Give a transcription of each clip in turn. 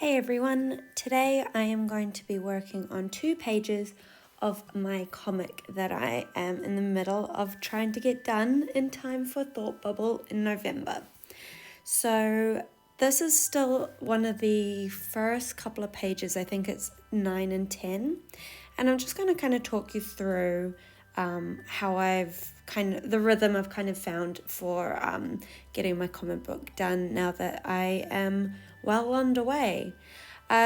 Hey everyone, today I am going to be working on 2 pages of my comic that I am in the middle of trying to get done in time for Thought Bubble in November. So this is still one of the first couple of pages, I think it's 9 and 10, and I'm just going to kind of talk you through how the rhythm I've kind of found for getting my comic book done now that I am well underway.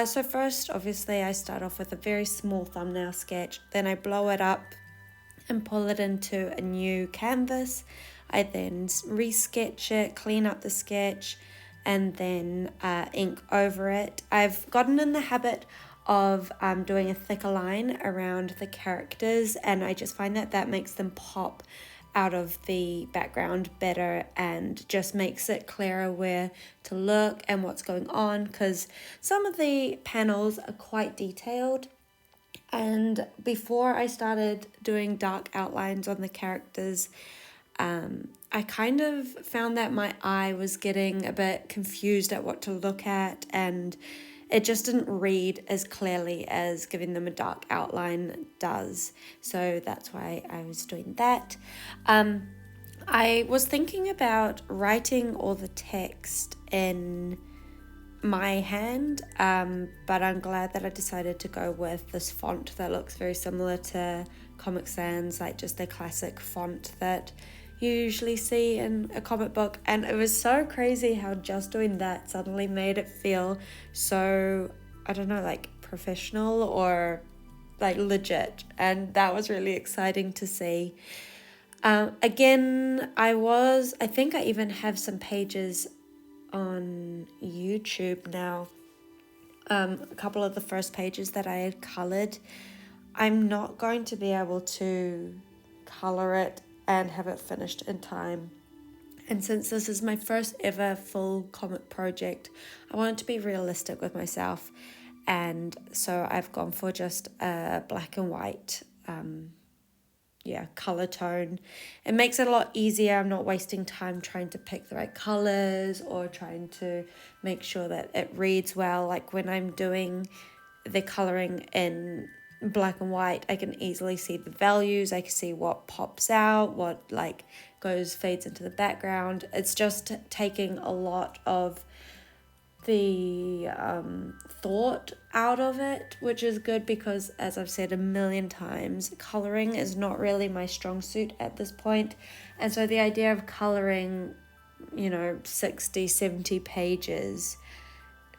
So first, obviously, I start off with a very small thumbnail sketch, then I blow it up and pull it into a new canvas. I then re-sketch it, clean up the sketch, and then ink over it. I've gotten in the habit of doing a thicker line around the characters, and I just find that makes them pop out of the background better and just makes it clearer where to look and what's going on, because some of the panels are quite detailed. And before I started doing dark outlines on the characters, I kind of found that my eye was getting a bit confused at what to look at, and it just didn't read as clearly as giving them a dark outline does. So that's why I was doing that. I was thinking about writing all the text in my hand, but I'm glad that I decided to go with this font that looks very similar to Comic Sans, like just the classic font that you usually see in a comic book. And it was so crazy how just doing that suddenly made it feel so, I don't know, like professional or like legit, and that was really exciting to see. Again, I think I even have some pages on YouTube now. A couple of the first pages that I had colored, I'm not going to be able to color it and have it finished in time. And since this is my first ever full comic project, I wanted to be realistic with myself, and so I've gone for just a black and white color tone. It makes it a lot easier. I'm not wasting time trying to pick the right colors or trying to make sure that it reads well. Like when I'm doing the coloring in black and white, I can easily see the values. I can see what pops out, what fades into the background. It's just taking a lot of the thought out of it, which is good because, as I've said a million times, coloring is not really my strong suit at this point. And so the idea of coloring 60, 70 pages,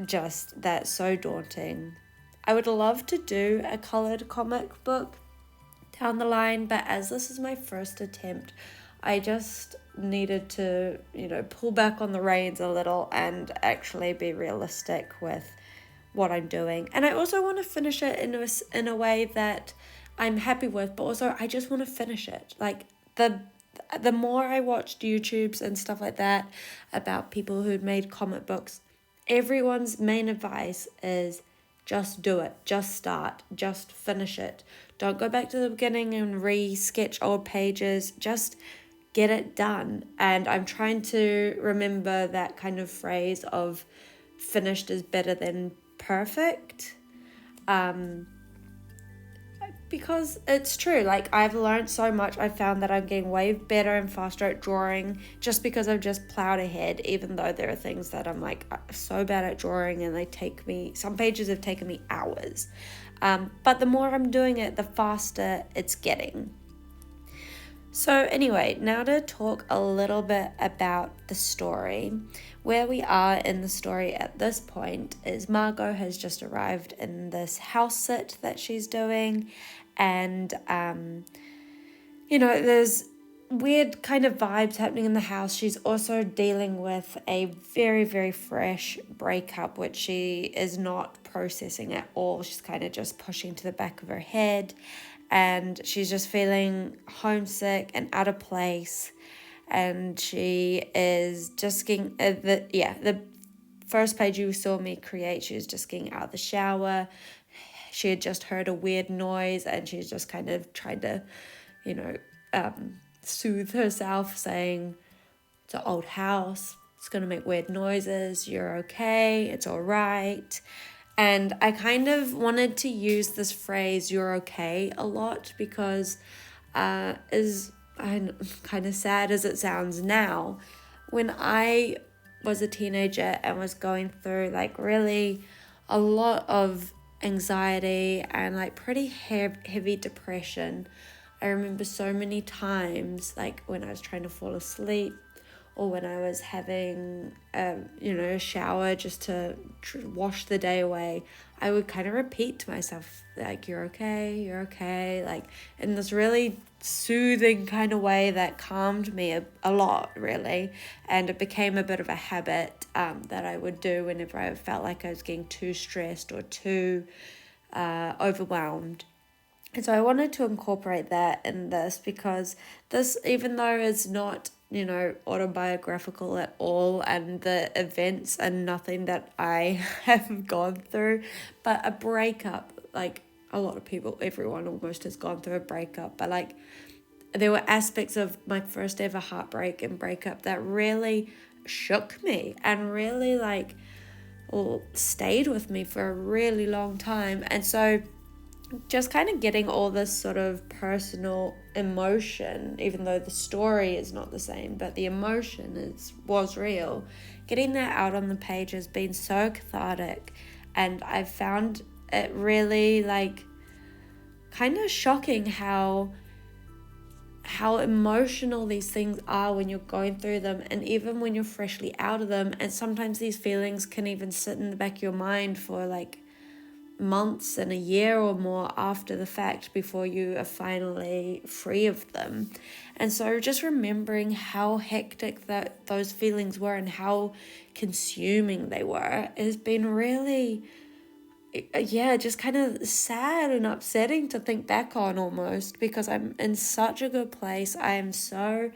just that's so daunting. I would love to do a colored comic book down the line, but as this is my first attempt, I just needed to, pull back on the reins a little and actually be realistic with what I'm doing. And I also want to finish it in a way that I'm happy with, but also I just want to finish it. Like the more I watched YouTubes and stuff like that about people who'd made comic books, everyone's main advice is just do it, just start, just finish it. Don't go back to the beginning and re-sketch old pages, just get it done. And I'm trying to remember that kind of phrase of finished is better than perfect. Because it's true. Like, I've learned so much. I found that I'm getting way better and faster at drawing just because I've just plowed ahead, even though there are things that I'm like so bad at drawing and some pages have taken me hours. But the more I'm doing it, the faster it's getting. So anyway, now to talk a little bit about the story. Where we are in the story at this point is Margot has just arrived in this house sit that she's doing, and there's weird kind of vibes happening in the house. She's also dealing with a very, very fresh breakup, which she is not processing at all. She's kind of just pushing to the back of her head, and she's just feeling homesick and out of place. And she is just getting the first page you saw me create, she was just getting out of the shower. She had just heard a weird noise, and she's just kind of trying to soothe herself, saying it's an old house. it's going to make weird noises, you're okay, it's all right. And I kind of wanted to use this phrase, you're okay, a lot because is kind of sad as it sounds now, when I was a teenager and was going through like really a lot of anxiety and like pretty heavy depression, I remember so many times like when I was trying to fall asleep or when I was having a shower just to wash the day away, I would kind of repeat to myself like, you're okay, like in this really soothing kind of way that calmed me a lot, really. And it became a bit of a habit that I would do whenever I felt like I was getting too stressed or too overwhelmed. And so I wanted to incorporate that in this, because this, even though it's not, autobiographical at all, and the events are nothing that I have gone through, but a breakup, like a lot of people, everyone almost has gone through a breakup, but like there were aspects of my first ever heartbreak and breakup that really shook me and really stayed with me for a really long time. And so just kind of getting all this sort of personal emotion, even though the story is not the same, but the emotion was real, getting that out on the page has been so cathartic. And I found it really kind of shocking how emotional these things are when you're going through them, and even when you're freshly out of them. And sometimes these feelings can even sit in the back of your mind for months and a year or more after the fact before you are finally free of them. And so just remembering how hectic those feelings were and how consuming they were has been really just kind of sad and upsetting to think back on, almost, because I'm in such a good place. I am so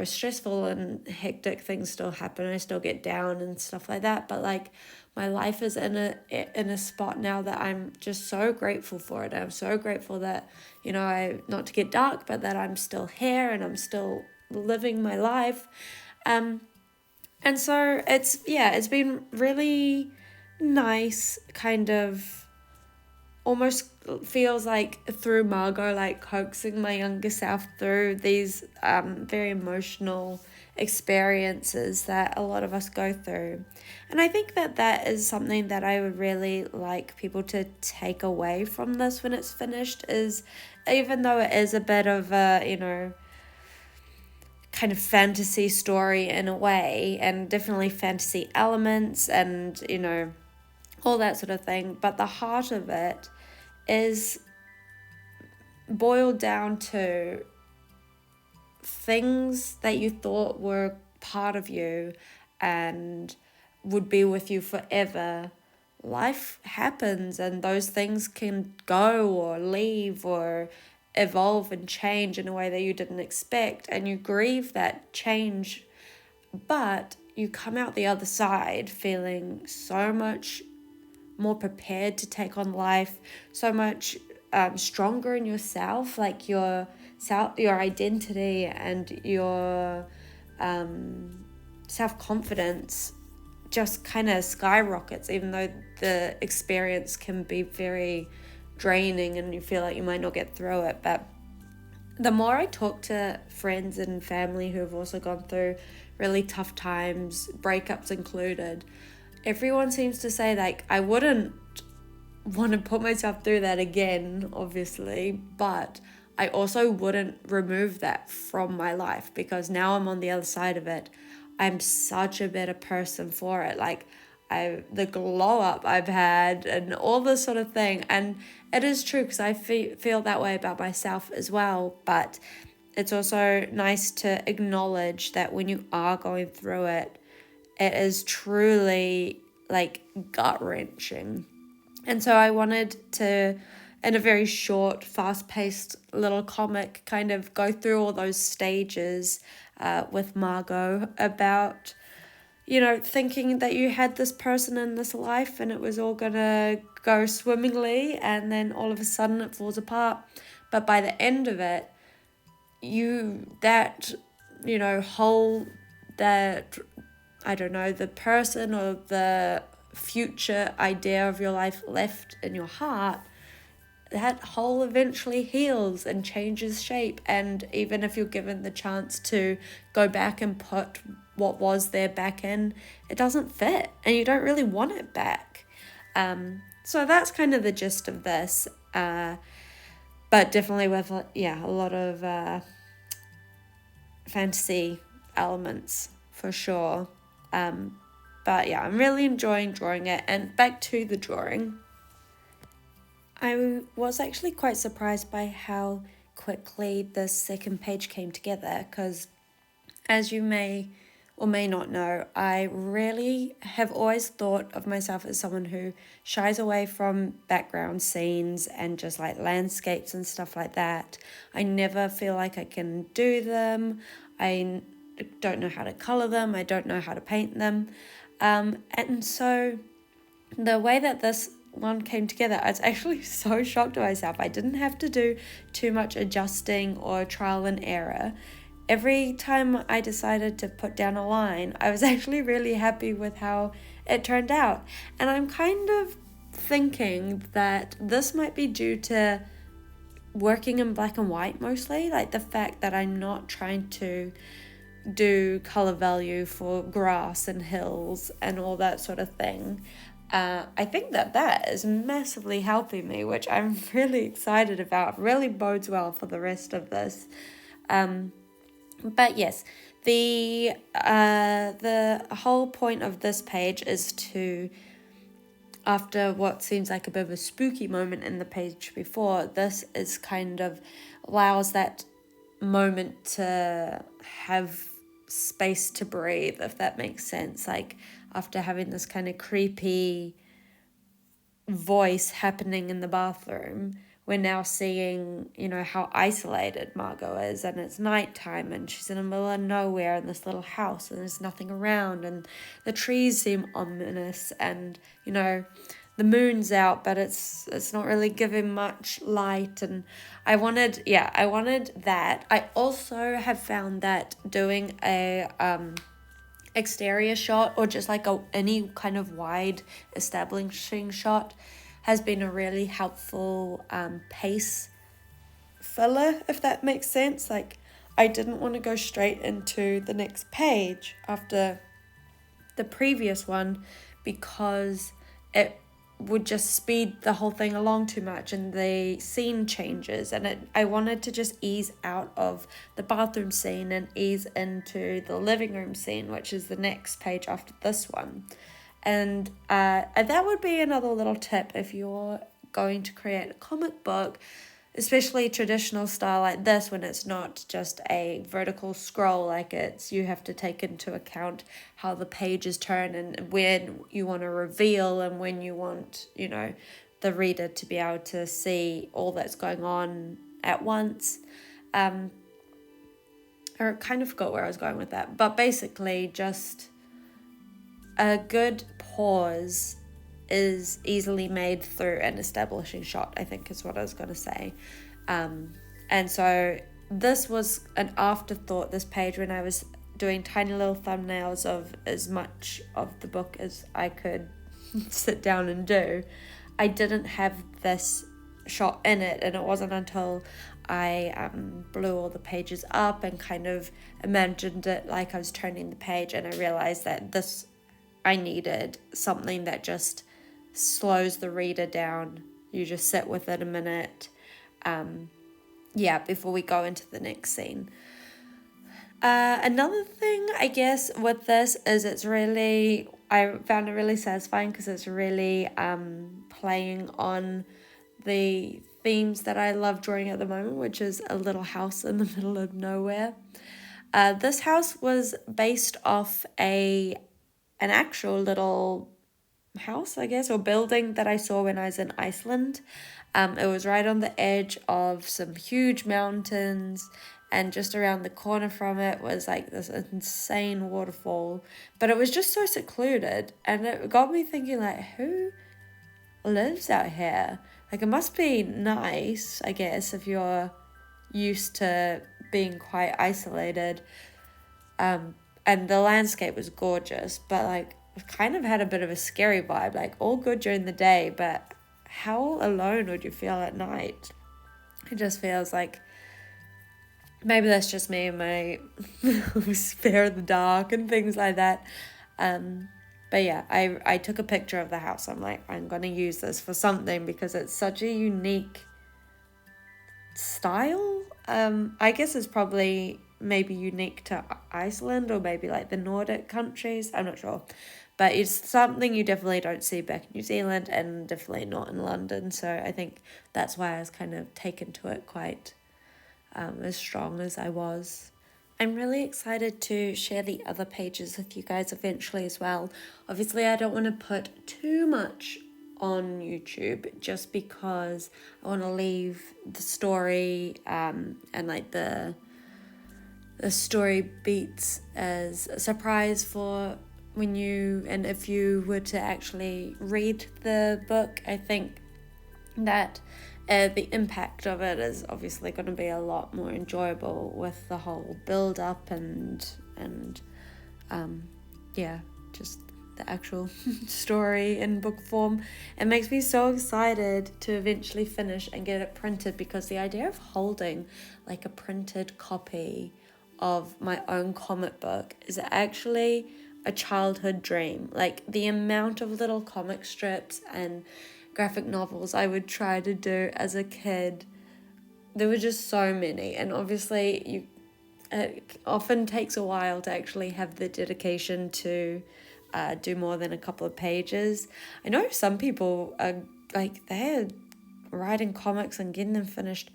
stressful and hectic things still happen. I still get down and stuff like that, but my life is in a spot now that I'm just so grateful for it. I'm so grateful that, not to get dark, but that I'm still here and I'm still living my life. And so it's been really nice, kind of almost feels like through Margot, coaxing my younger self through these very emotional experiences that a lot of us go through. And I think that is something that I would really like people to take away from this when it's finished, is even though it is a bit of a, kind of fantasy story in a way, and definitely fantasy elements and, all that sort of thing, but the heart of it is boiled down to things that you thought were part of you and would be with you forever. Life happens and those things can go or leave or evolve and change in a way that you didn't expect, and you grieve that change, but you come out the other side feeling so much more prepared to take on life, so much stronger in yourself, your identity and your self-confidence just kind of skyrockets, even though the experience can be very draining and you feel like you might not get through it. But the more I talk to friends and family who have also gone through really tough times, breakups included, everyone seems to say I wouldn't want to put myself through that again, obviously, but I also wouldn't remove that from my life, because now I'm on the other side of it. I'm such a better person for it. The glow up I've had and all this sort of thing. And it is true, because I feel that way about myself as well. But it's also nice to acknowledge that when you are going through it, it is truly gut-wrenching. And so I wanted to, in a very short, fast-paced little comic, kind of go through all those stages with Margot about, thinking that you had this person in this life and it was all gonna go swimmingly, and then all of a sudden it falls apart. But by the end of it, that, I don't know, the person or the future idea of your life left in your heart, that hole eventually heals and changes shape. And even if you're given the chance to go back and put what was there back in, it doesn't fit and you don't really want it back. So that's kind of the gist of this. But definitely with, a lot of fantasy elements for sure. But yeah, I'm really enjoying drawing it. And back to the drawing, I was actually quite surprised by how quickly the second page came together, because as you may or may not know, I really have always thought of myself as someone who shies away from background scenes and just like landscapes and stuff like that. I never feel like I can do them. I don't know how to color them. I don't know how to paint them. And so the way that this one came together, I was actually so shocked at myself. I didn't have to do too much adjusting or trial and error. Every time I decided to put down a line, I was actually really happy with how it turned out. And I'm kind of thinking that this might be due to working in black and white mostly, like the fact that I'm not trying to do color value for grass and hills and all that sort of thing. I think that is massively helping me, which I'm really excited about. Really bodes well for the rest of this. But yes, the whole point of this page is to, after what seems like a bit of a spooky moment in the page before, this is kind of allows that moment to have space to breathe, if that makes sense. Like after having this kind of creepy voice happening in the bathroom, we're now seeing, how isolated Margot is, and it's nighttime and she's in the middle of nowhere in this little house and there's nothing around and the trees seem ominous and, the moon's out, but it's not really giving much light. And I wanted that. I also have found that doing a exterior shot or just like any kind of wide establishing shot has been a really helpful pace filler, if that makes sense. Like I didn't want to go straight into the next page after the previous one because it would just speed the whole thing along too much and the scene changes, and I wanted to just ease out of the bathroom scene and ease into the living room scene, which is the next page after this one. And that would be another little tip if you're going to create a comic book, especially traditional style like this, when it's not just a vertical scroll, like you have to take into account how the pages turn and when you want to reveal and when you want, the reader to be able to see all that's going on at once. I kind of forgot where I was going with that, but basically just a good pause is easily made through an establishing shot, I think is what I was going to say. And so this was an afterthought, this page, when I was doing tiny little thumbnails of as much of the book as I could sit down and do. I didn't have this shot in it, and it wasn't until I blew all the pages up and kind of imagined it like I was turning the page, and I realized that I needed something that just slows the reader down. You just sit with it a minute, before we go into the next scene. Another thing, I guess, with this is I found it really satisfying because it's really playing on the themes that I love drawing at the moment, which is a little house in the middle of nowhere. This house was based off an actual little house, I guess, or building that I saw when I was in Iceland. It was right on the edge of some huge mountains, and just around the corner from it was like this insane waterfall, but it was just so secluded, and it got me thinking, like, who lives out here? Like, it must be nice, I guess, if you're used to being quite isolated. And and the landscape was gorgeous, but like it kind of had a bit of a scary vibe, like all good during the day, but how alone would you feel at night? It just feels like, maybe that's just me and my fear of the dark and things like that. But yeah, I took a picture of the house. I'm like, I'm going to use this for something because it's such a unique style. I guess it's probably maybe unique to Iceland or maybe like the Nordic countries. I'm not sure. But it's something you definitely don't see back in New Zealand and definitely not in London. So I think that's why I was kind of taken to it quite as strong as I was. I'm really excited to share the other pages with you guys eventually as well. Obviously, I don't want to put too much on YouTube just because I want to leave the story and like the story beats as a surprise for when you, and if you were to actually read the book. I think that the impact of it is obviously going to be a lot more enjoyable with the whole build up and just the actual story in book form. It makes me so excited to eventually finish and get it printed, because the idea of holding like a printed copy of my own comic book is actually a childhood dream. Like the amount of little comic strips and graphic novels I would try to do as a kid, there were just so many, and obviously it often takes a while to actually have the dedication to do more than a couple of pages. I know some people are like, they're writing comics and getting them finished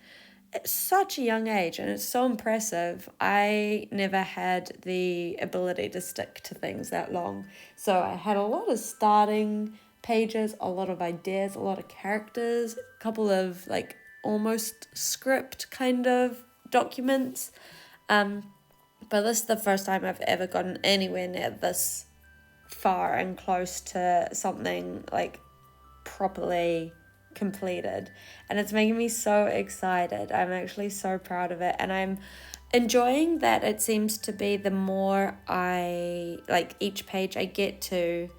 at such a young age, and it's so impressive. I never had the ability to stick to things that long, so I had a lot of starting pages, a lot of ideas, a lot of characters, a couple of like almost script kind of documents, but this is the first time I've ever gotten anywhere near this far and close to something like properly completed, and it's making me so excited. I'm actually so proud of it, and I'm enjoying that it seems to be the more I like each page I get to,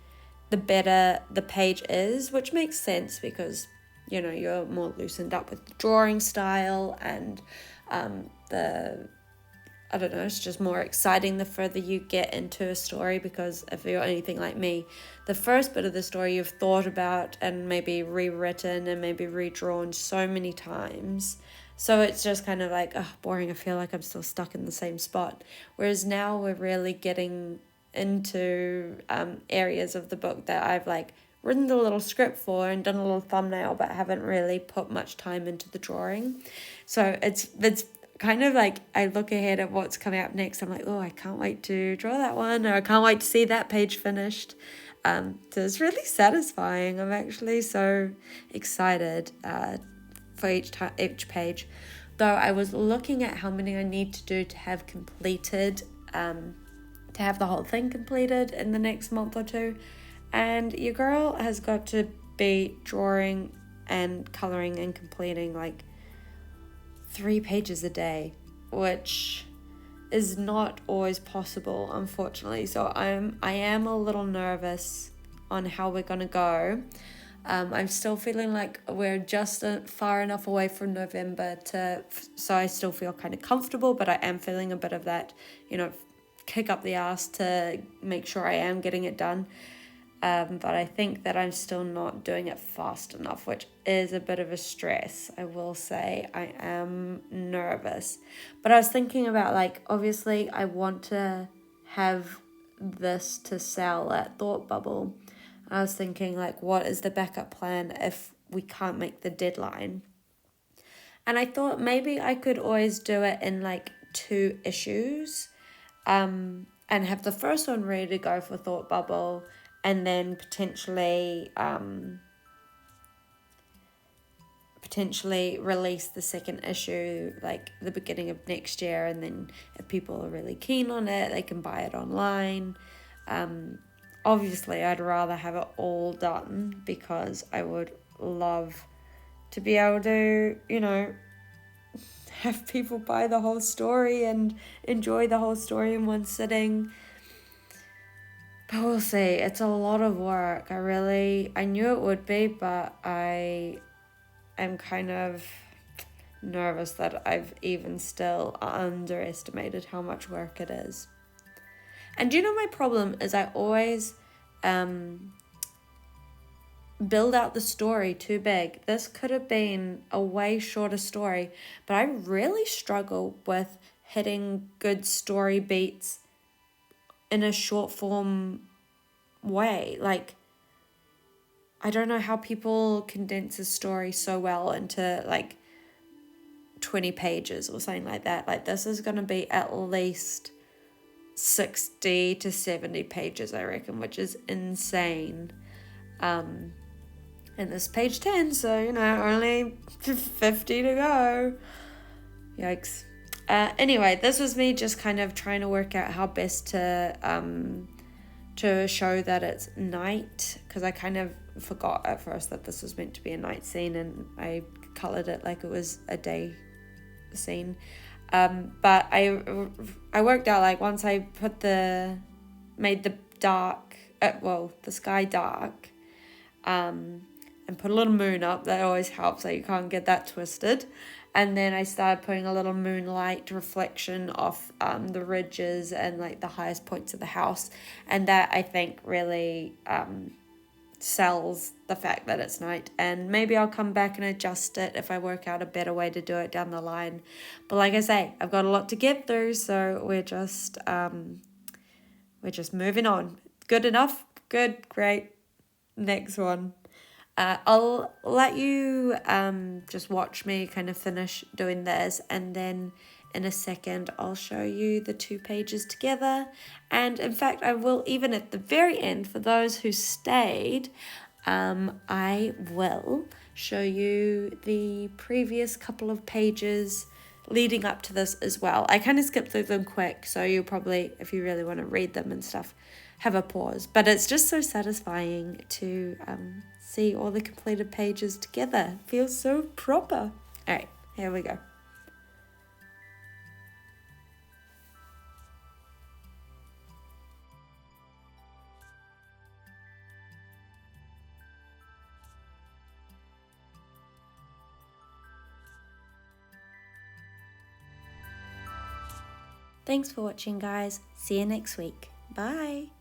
the better the page is, which makes sense because you're more loosened up with the drawing style, and I don't know, it's just more exciting the further you get into a story, because if you're anything like me, the first bit of the story you've thought about and maybe rewritten and maybe redrawn so many times. So it's just kind of like, boring. I feel like I'm still stuck in the same spot. Whereas now we're really getting into areas of the book that I've like written the little script for and done a little thumbnail, but haven't really put much time into the drawing. So it's kind of like, I look ahead at what's coming up next. I'm like, oh, I can't wait to draw that one, or I can't wait to see that page finished. So it's really satisfying. I'm actually so excited for each page. Though I was looking at how many I need to do to have completed, to have the whole thing completed in the next month or two. And your girl has got to be drawing and colouring and completing like 3 pages a day, which is not always possible, unfortunately. So I am a little nervous on how we're gonna go. I'm still feeling like we're just far enough away from November so I still feel kind of comfortable, but I am feeling a bit of that, kick up the ass to make sure I am getting it done. But I think that I'm still not doing it fast enough, which is a bit of a stress. I will say I am nervous. But I was thinking about, like, obviously I want to have this to sell at Thought Bubble. I was thinking, like, what is the backup plan if we can't make the deadline? And I thought maybe I could always do it in, like, 2 issues, and have the first one ready to go for Thought Bubble, and then potentially release the second issue like the beginning of next year, and then if people are really keen on it, they can buy it online. Obviously I'd rather have it all done, because I would love to be able to, have people buy the whole story and enjoy the whole story in one sitting. But we'll see. It's a lot of work. I knew it would be, but I am kind of nervous that I've even still underestimated how much work it is. And do you know my problem is I always build out the story too big. This could have been a way shorter story, but I really struggle with hitting good story beats in a short form way. Like, I don't know how people condense a story so well into like 20 pages or something like that. Like, this is going to be at least 60 to 70 pages, I reckon, which is insane. And this page 10, so, only 50 to go. Yikes. Anyway, this was me just kind of trying to work out how best to show that it's night, because I kind of forgot at first that this was meant to be a night scene, and I colored it like it was a day scene. But I worked out, like, once I made the dark, the sky dark, and put a little moon up. That always helps, so you can't get that twisted. And then I started putting a little moonlight reflection off the ridges and like the highest points of the house. And that, I think, really sells the fact that it's night. And maybe I'll come back and adjust it if I work out a better way to do it down the line. But like I say, I've got a lot to get through, so we're just moving on. Good enough? Good, great. Next one. I'll let you just watch me kind of finish doing this, and then in a second I'll show you the 2 pages together. And in fact, I will, even at the very end, for those who stayed, I will show you the previous couple of pages leading up to this as well. I kind of skipped through them quick, so you'll probably, if you really want to read them and stuff, have a pause. But it's just so satisfying to see all the completed pages together. It feels so proper. All right, here we go. Thanks for watching, guys. See you next week. Bye.